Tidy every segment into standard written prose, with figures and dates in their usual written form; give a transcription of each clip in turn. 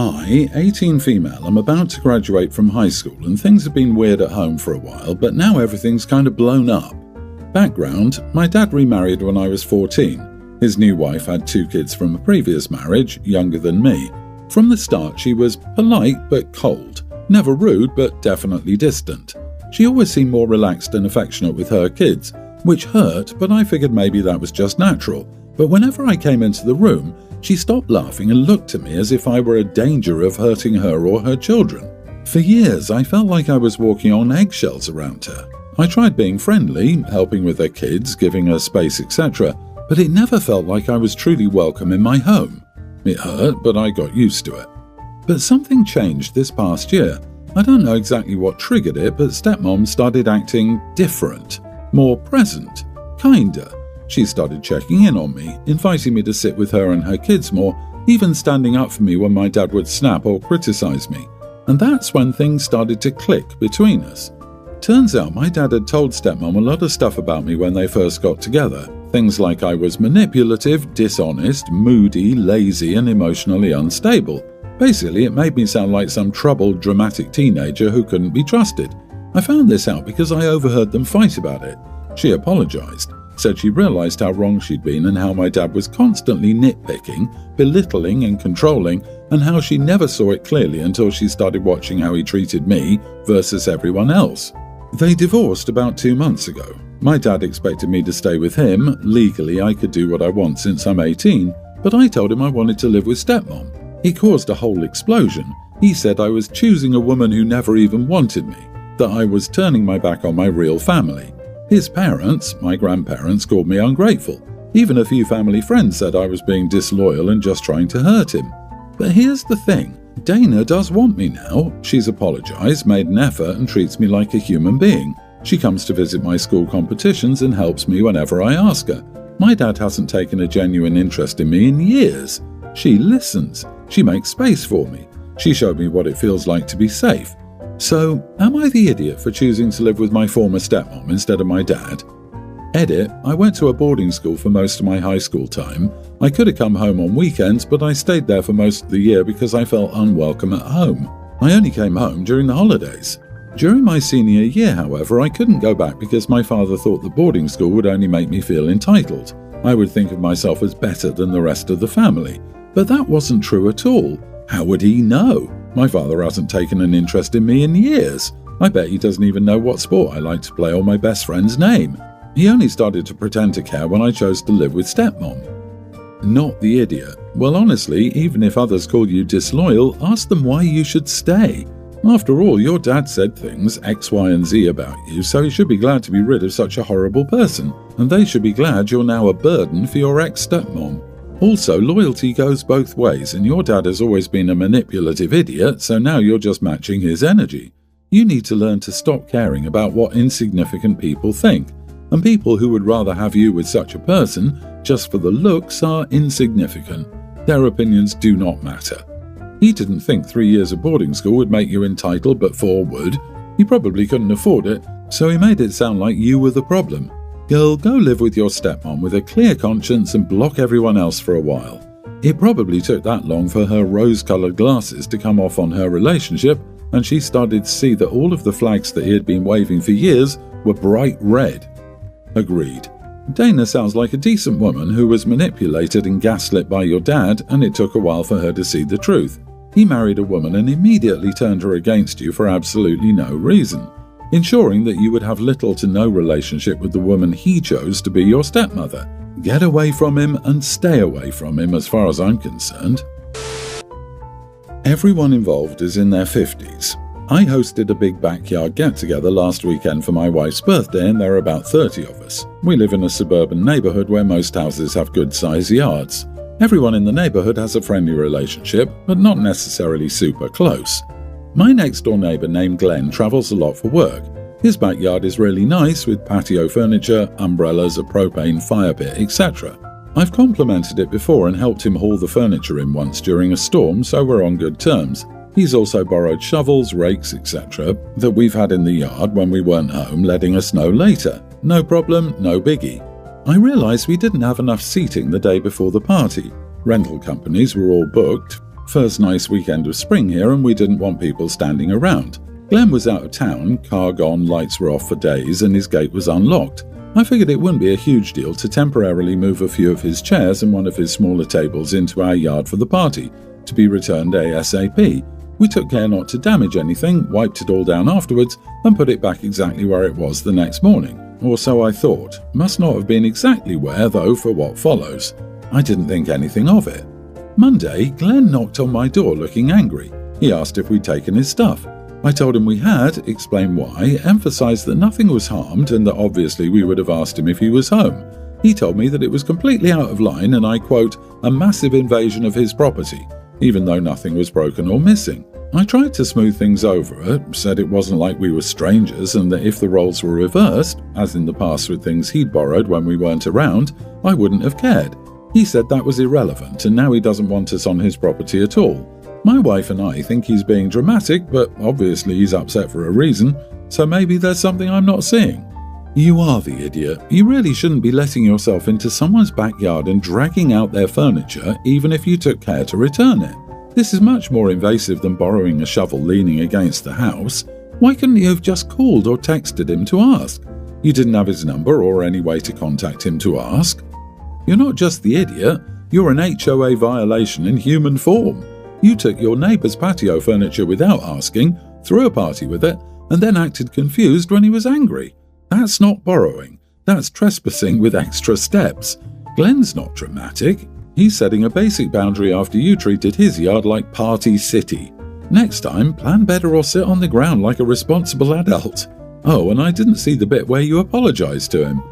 I, 18 female, am about to graduate from high school and things have been weird at home for a while, but now everything's kind of blown up. Background: my dad remarried when I was 14. His new wife had 2 kids from a previous marriage, younger than me. From the start she was polite but cold, never rude but definitely distant. She always seemed more relaxed and affectionate with her kids, which hurt, but I figured maybe that was just natural. But whenever I came into the room, she stopped laughing and looked at me as if I were a danger of hurting her or her children. For years, I felt like I was walking on eggshells around her. I tried being friendly, helping with her kids, giving her space, etc., but it never felt like I was truly welcome in my home. It hurt, but I got used to it. But something changed this past year. I don't know exactly what triggered it, but stepmom started acting different, more present, kinder. She started checking in on me, inviting me to sit with her and her kids more, even standing up for me when my dad would snap or criticize me. And that's when things started to click between us. Turns out my dad had told stepmom a lot of stuff about me when they first got together. Things like I was manipulative, dishonest, moody, lazy, and emotionally unstable. Basically, it made me sound like some troubled, dramatic teenager who couldn't be trusted. I found this out because I overheard them fight about it. She apologized, said she realized how wrong she'd been and how my dad was constantly nitpicking, belittling and controlling, and how she never saw it clearly until she started watching how he treated me versus everyone else. They divorced about 2 months ago. My dad expected me to stay with him. Legally, I could do what I want since I'm 18, but I told him I wanted to live with stepmom. He caused a whole explosion. He said I was choosing a woman who never even wanted me, that I was turning my back on my real family. His parents, my grandparents, called me ungrateful. Even a few family friends said I was being disloyal and just trying to hurt him. But here's the thing. Dana does want me now. She's apologized, made an effort, and treats me like a human being. She comes to visit my school competitions and helps me whenever I ask her. My dad hasn't taken a genuine interest in me in years. She listens. She makes space for me. She showed me what it feels like to be safe. So, am I the idiot for choosing to live with my former stepmom instead of my dad? Edit: I went to a boarding school for most of my high school time. I could have come home on weekends, but I stayed there for most of the year because I felt unwelcome at home. I only came home during the holidays. During my senior year, however, I couldn't go back because my father thought the boarding school would only make me feel entitled. I would think of myself as better than the rest of the family. But that wasn't true at all. How would he know? My father hasn't taken an interest in me in years. I bet he doesn't even know what sport I like to play or my best friend's name. He only started to pretend to care when I chose to live with stepmom. Not the idiot. Well, honestly, even if others call you disloyal, ask them why you should stay. After all, your dad said things X, Y, and Z about you, so he should be glad to be rid of such a horrible person, and they should be glad you're now a burden for your ex-stepmom. Also, loyalty goes both ways, and your dad has always been a manipulative idiot, so now you're just matching his energy. You need to learn to stop caring about what insignificant people think, and people who would rather have you with such a person just for the looks are insignificant. Their opinions do not matter. He didn't think 3 years of boarding school would make you entitled, but 4 would. He probably couldn't afford it, so he made it sound like you were the problem. Girl, go live with your stepmom with a clear conscience and block everyone else for a while. It probably took that long for her rose-colored glasses to come off on her relationship, and she started to see that all of the flags that he had been waving for years were bright red. Agreed. Dana sounds like a decent woman who was manipulated and gaslit by your dad, and it took a while for her to see the truth. He married a woman and immediately turned her against you for absolutely no reason, ensuring that you would have little to no relationship with the woman he chose to be your stepmother. Get away from him and stay away from him as far as I'm concerned. Everyone involved is in their 50s. I hosted a big backyard get-together last weekend for my wife's birthday, and there are about 30 of us. We live in a suburban neighborhood where most houses have good-sized yards. Everyone in the neighborhood has a friendly relationship, but not necessarily super close. My next-door neighbor named Glenn travels a lot for work. His backyard is really nice with patio furniture, umbrellas, a propane fire pit, etc. I've complimented it before and helped him haul the furniture in once during a storm, so we're on good terms. He's also borrowed shovels, rakes, etc. that we've had in the yard when we weren't home, letting us know later. No problem, no biggie. I realised we didn't have enough seating the day before the party. Rental companies were all booked. First nice weekend of spring here, and we didn't want people standing around. Glenn was out of town, car gone, lights were off for days, and his gate was unlocked. I figured it wouldn't be a huge deal to temporarily move a few of his chairs and one of his smaller tables into our yard for the party, to be returned ASAP. We took care not to damage anything, wiped it all down afterwards, and put it back exactly where it was the next morning. Or so I thought. Must not have been exactly where, though, for what follows. I didn't think anything of it. Monday, Glenn knocked on my door looking angry. He asked if we'd taken his stuff. I told him we had, explained why, emphasised that nothing was harmed and that obviously we would have asked him if he was home. He told me that it was completely out of line and I quote, a massive invasion of his property, even though nothing was broken or missing. I tried to smooth things over, said it wasn't like we were strangers and that if the roles were reversed, as in the past with things he'd borrowed when we weren't around, I wouldn't have cared. He said that was irrelevant and now he doesn't want us on his property at all. My wife and I think he's being dramatic, but obviously he's upset for a reason, so maybe there's something I'm not seeing. You are the idiot. You really shouldn't be letting yourself into someone's backyard and dragging out their furniture even if you took care to return it. This is much more invasive than borrowing a shovel leaning against the house. Why couldn't you have just called or texted him to ask? You didn't have his number or any way to contact him to ask. You're not just the idiot, you're an HOA violation in human form. You took your neighbour's patio furniture without asking, threw a party with it, and then acted confused when he was angry. That's not borrowing. That's trespassing with extra steps. Glenn's not dramatic. He's setting a basic boundary after you treated his yard like Party City. Next time, plan better or sit on the ground like a responsible adult. Oh, and I didn't see the bit where you apologised to him.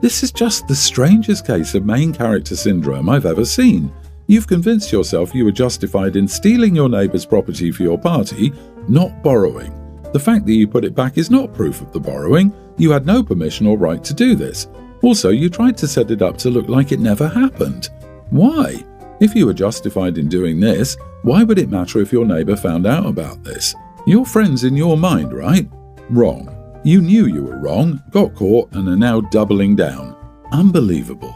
This is just the strangest case of main character syndrome I've ever seen. You've convinced yourself you were justified in stealing your neighbour's property for your party, not borrowing. The fact that you put it back is not proof of the borrowing. You had no permission or right to do this. Also, you tried to set it up to look like it never happened. Why? If you were justified in doing this, why would it matter if your neighbour found out about this? You're friends in your mind, right? Wrong. You knew you were wrong, got caught, and are now doubling down. Unbelievable.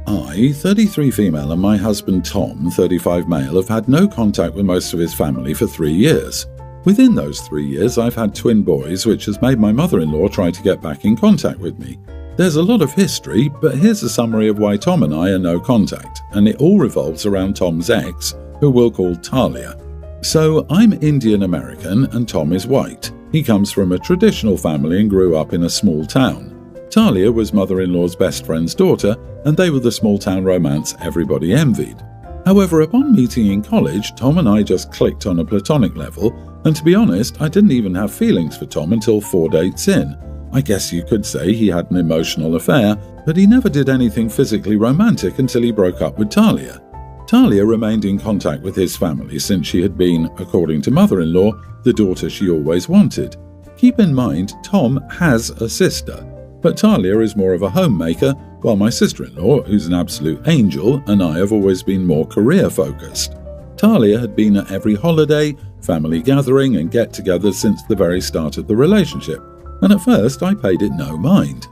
I, 33 female, and my husband Tom, 35 male, have had no contact with most of his family for 3 years. Within those 3 years, I've had twin boys, which has made my mother-in-law try to get back in contact with me. There's a lot of history, but here's a summary of why Tom and I are no contact, and it all revolves around Tom's ex, who we'll call Talia. So, I'm Indian American and Tom is white. He comes from a traditional family and grew up in a small town. Talia was mother-in-law's best friend's daughter, and they were the small-town romance everybody envied. However, upon meeting in college, Tom and I just clicked on a platonic level, and to be honest, I didn't even have feelings for Tom until 4 dates in. I guess you could say he had an emotional affair, but he never did anything physically romantic until he broke up with Talia. Talia remained in contact with his family since she had been, according to mother-in-law, the daughter she always wanted. Keep in mind, Tom has a sister, but Talia is more of a homemaker, while my sister-in-law, who's an absolute angel, and I have always been more career-focused. Talia had been at every holiday, family gathering and get-together since the very start of the relationship, and at first I paid it no mind.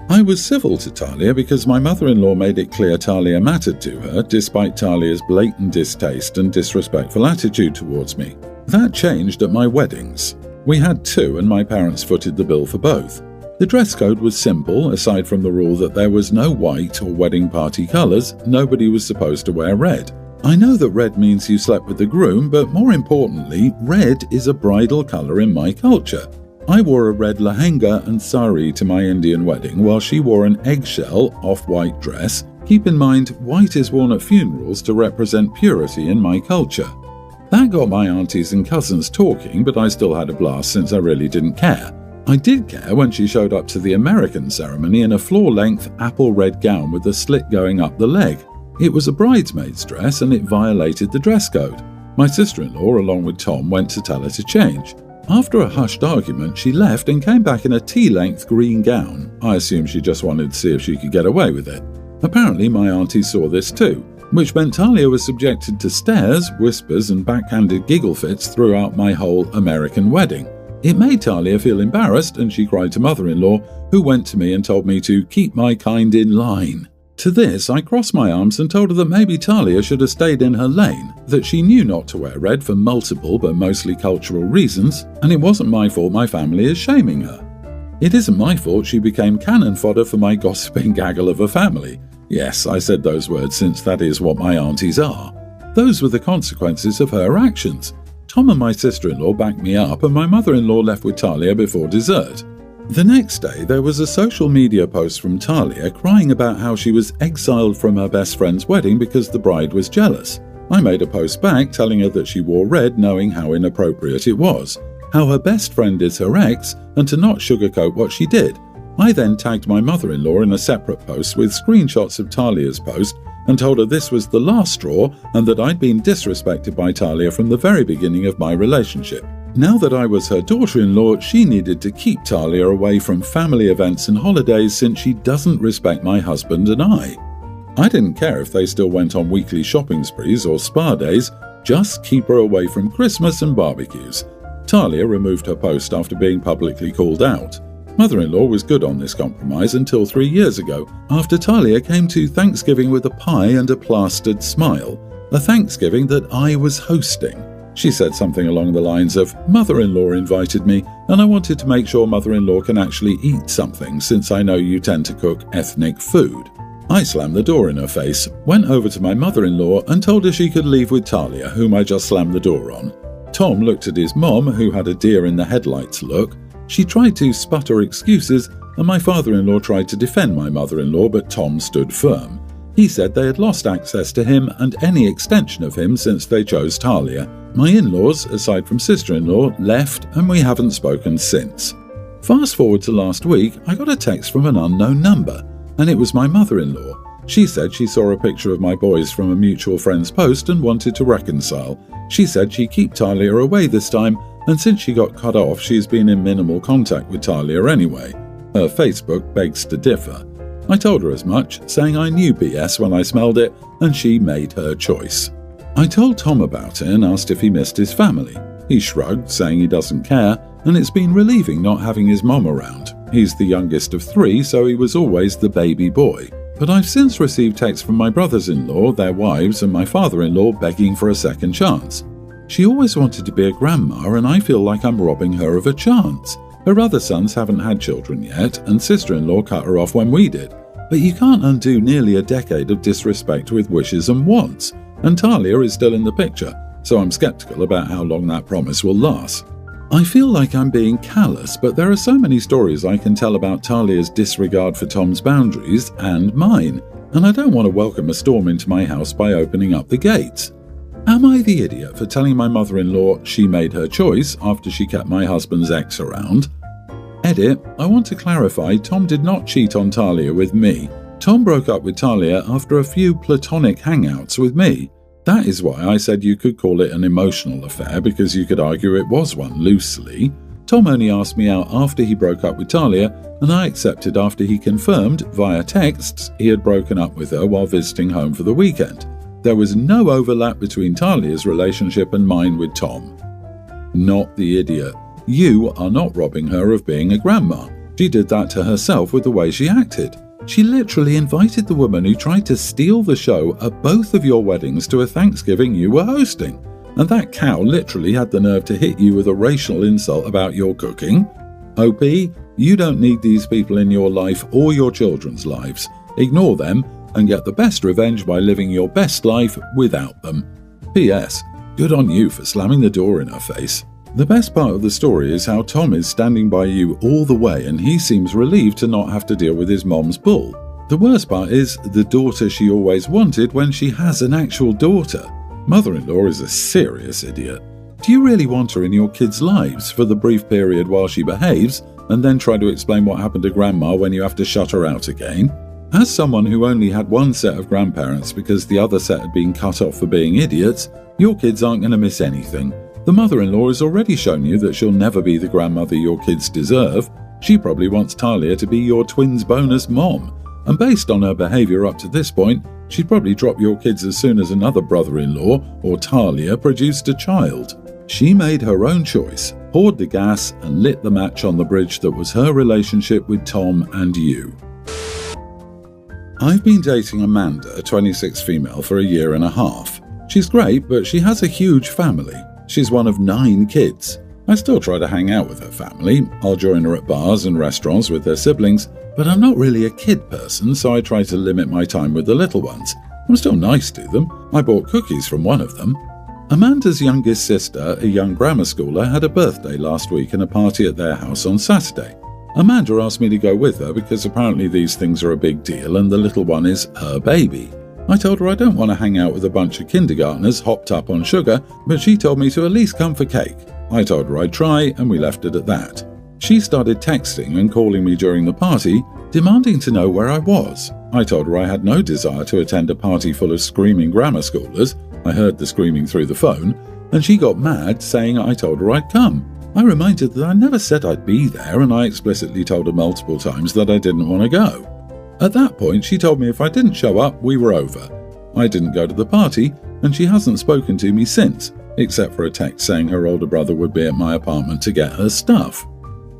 I was civil to Talia because my mother-in-law made it clear Talia mattered to her, despite Talia's blatant distaste and disrespectful attitude towards me. That changed at my weddings. We had 2 and my parents footed the bill for both. The dress code was simple, aside from the rule that there was no white or wedding party colours, nobody was supposed to wear red. I know that red means you slept with the groom, but more importantly, red is a bridal colour in my culture. I wore a red lehenga and sari to my Indian wedding, while she wore an eggshell, off-white dress. Keep in mind, white is worn at funerals to represent purity in my culture. That got my aunties and cousins talking, but I still had a blast since I really didn't care. I did care when she showed up to the American ceremony in a floor-length apple red gown with a slit going up the leg. It was a bridesmaid's dress and it violated the dress code. My sister-in-law, along with Tom, went to tell her to change. After a hushed argument, she left and came back in a tea-length green gown. I assume she just wanted to see if she could get away with it. Apparently my auntie saw this too, which meant Talia was subjected to stares, whispers and backhanded giggle fits throughout my whole American wedding. It made Talia feel embarrassed and she cried to mother-in-law, who went to me and told me to keep my kind in line. To this, I crossed my arms and told her that maybe Talia should have stayed in her lane, that she knew not to wear red for multiple but mostly cultural reasons, and it wasn't my fault my family is shaming her. It isn't my fault she became cannon fodder for my gossiping gaggle of a family. Yes, I said those words since that is what my aunties are. Those were the consequences of her actions. Tom and my sister-in-law backed me up and my mother-in-law left with Talia before dessert. The next day, there was a social media post from Talia crying about how she was exiled from her best friend's wedding because the bride was jealous. I made a post back telling her that she wore red knowing how inappropriate it was, how her best friend is her ex, and to not sugarcoat what she did. I then tagged my mother-in-law in a separate post with screenshots of Talia's post and told her this was the last straw and that I'd been disrespected by Talia from the very beginning of my relationship. Now that I was her daughter-in-law, she needed to keep Talia away from family events and holidays since she doesn't respect my husband and I. I didn't care if they still went on weekly shopping sprees or spa days, just keep her away from Christmas and barbecues. Talia removed her post after being publicly called out. Mother-in-law was good on this compromise until 3 years ago, after Talia came to Thanksgiving with a pie and a plastered smile, a Thanksgiving that I was hosting. She said something along the lines of, "Mother-in-law invited me, and I wanted to make sure mother-in-law can actually eat something since I know you tend to cook ethnic food." I slammed the door in her face, went over to my mother-in-law and told her she could leave with Talia, whom I just slammed the door on. Tom looked at his mom, who had a deer in the headlights look. She tried to sputter excuses, and my father-in-law tried to defend my mother-in-law, but Tom stood firm. He said they had lost access to him and any extension of him since they chose Talia. My in-laws, aside from sister-in-law, left and we haven't spoken since. Fast forward to last week, I got a text from an unknown number, and it was my mother-in-law. She said she saw a picture of my boys from a mutual friend's post and wanted to reconcile. She said she'd keep Talia away this time, and since she got cut off, she's been in minimal contact with Talia anyway. Her Facebook begs to differ. I told her as much, saying I knew BS when I smelled it, and she made her choice. I told Tom about it and asked if he missed his family. He shrugged, saying he doesn't care, and it's been relieving not having his mom around. He's the youngest of 3, so he was always the baby boy. But I've since received texts from my brothers-in-law, their wives, and my father-in-law begging for a second chance. She always wanted to be a grandma, and I feel like I'm robbing her of a chance. Her other sons haven't had children yet, and sister-in-law cut her off when we did. But you can't undo nearly a decade of disrespect with wishes and wants, and Talia is still in the picture, so I'm skeptical about how long that promise will last. I feel like I'm being callous, but there are so many stories I can tell about Talia's disregard for Tom's boundaries and mine, and I don't want to welcome a storm into my house by opening up the gates. Am I the idiot for telling my mother-in-law she made her choice after she kept my husband's ex around? Edit, I want to clarify Tom did not cheat on Talia with me. Tom broke up with Talia after a few platonic hangouts with me. That is why I said you could call it an emotional affair, because you could argue it was one loosely. Tom only asked me out after he broke up with Talia, and I accepted after he confirmed, via texts, he had broken up with her while visiting home for the weekend. There was no overlap between Talia's relationship and mine with Tom. Not the idiot. You are not robbing her of being a grandma. She did that to herself with the way she acted. She literally invited the woman who tried to steal the show at both of your weddings to a Thanksgiving you were hosting. And that cow literally had the nerve to hit you with a racial insult about your cooking. OP, you don't need these people in your life or your children's lives. Ignore them and get the best revenge by living your best life without them. P.S. Good on you for slamming the door in her face. The best part of the story is how Tom is standing by you all the way and he seems relieved to not have to deal with his mom's bull. The worst part is the daughter she always wanted when she has an actual daughter. Mother-in-law is a serious idiot. Do you really want her in your kids' lives for the brief period while she behaves and then try to explain what happened to grandma when you have to shut her out again? As someone who only had one set of grandparents because the other set had been cut off for being idiots, your kids aren't going to miss anything. The mother-in-law has already shown you that she'll never be the grandmother your kids deserve. She probably wants Talia to be your twins' bonus mom. And based on her behaviour up to this point, she'd probably drop your kids as soon as another brother-in-law or Talia produced a child. She made her own choice, poured the gas and lit the match on the bridge that was her relationship with Tom and you. I've been dating Amanda, a 26 female, for a year and a half. She's great, but she has a huge family. She's one of 9 kids. I still try to hang out with her family. I'll join her at bars and restaurants with her siblings, but I'm not really a kid person, so I try to limit my time with the little ones. I'm still nice to them. I bought cookies from one of them. Amanda's youngest sister, a young grammar schooler, had a birthday last week and a party at their house on Saturday. Amanda asked me to go with her because apparently these things are a big deal and the little one is her baby. I told her I don't want to hang out with a bunch of kindergartners hopped up on sugar, but she told me to at least come for cake. I told her I'd try, and we left it at that. She started texting and calling me during the party, demanding to know where I was. I told her I had no desire to attend a party full of screaming grammar schoolers. I heard the screaming through the phone, and she got mad, saying I told her I'd come. I reminded her that I never said I'd be there, and I explicitly told her multiple times that I didn't want to go. At that point, she told me if I didn't show up, we were over. I didn't go to the party, and she hasn't spoken to me since, except for a text saying her older brother would be at my apartment to get her stuff.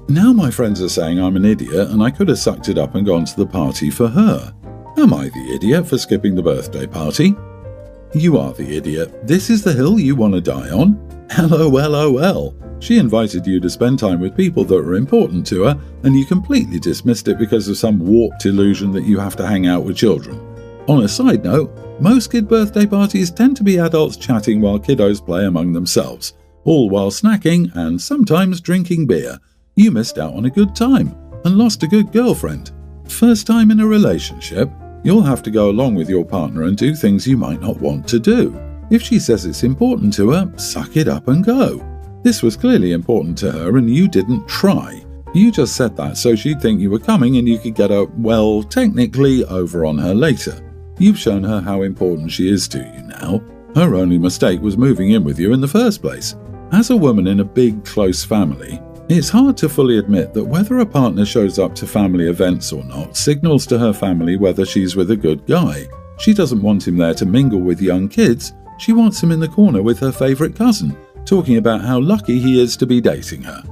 Now my friends are saying I'm an idiot and I could have sucked it up and gone to the party for her. Am I the idiot for skipping the birthday party? You are the idiot. This is the hill you want to die on? LOLOL. She invited you to spend time with people that were important to her, and you completely dismissed it because of some warped illusion that you have to hang out with children. On a side note, most kid birthday parties tend to be adults chatting while kiddos play among themselves, all while snacking and sometimes drinking beer. You missed out on a good time and lost a good girlfriend. First time in a relationship, you'll have to go along with your partner and do things you might not want to do. If she says it's important to her, suck it up and go. This was clearly important to her and you didn't try. You just said that so she'd think you were coming and you could get her, well, technically over on her later. You've shown her how important she is to you now. Her only mistake was moving in with you in the first place. As a woman in a big, close family, it's hard to fully admit that whether a partner shows up to family events or not signals to her family whether she's with a good guy. She doesn't want him there to mingle with young kids. She wants him in the corner with her favourite cousin, talking about how lucky he is to be dating her.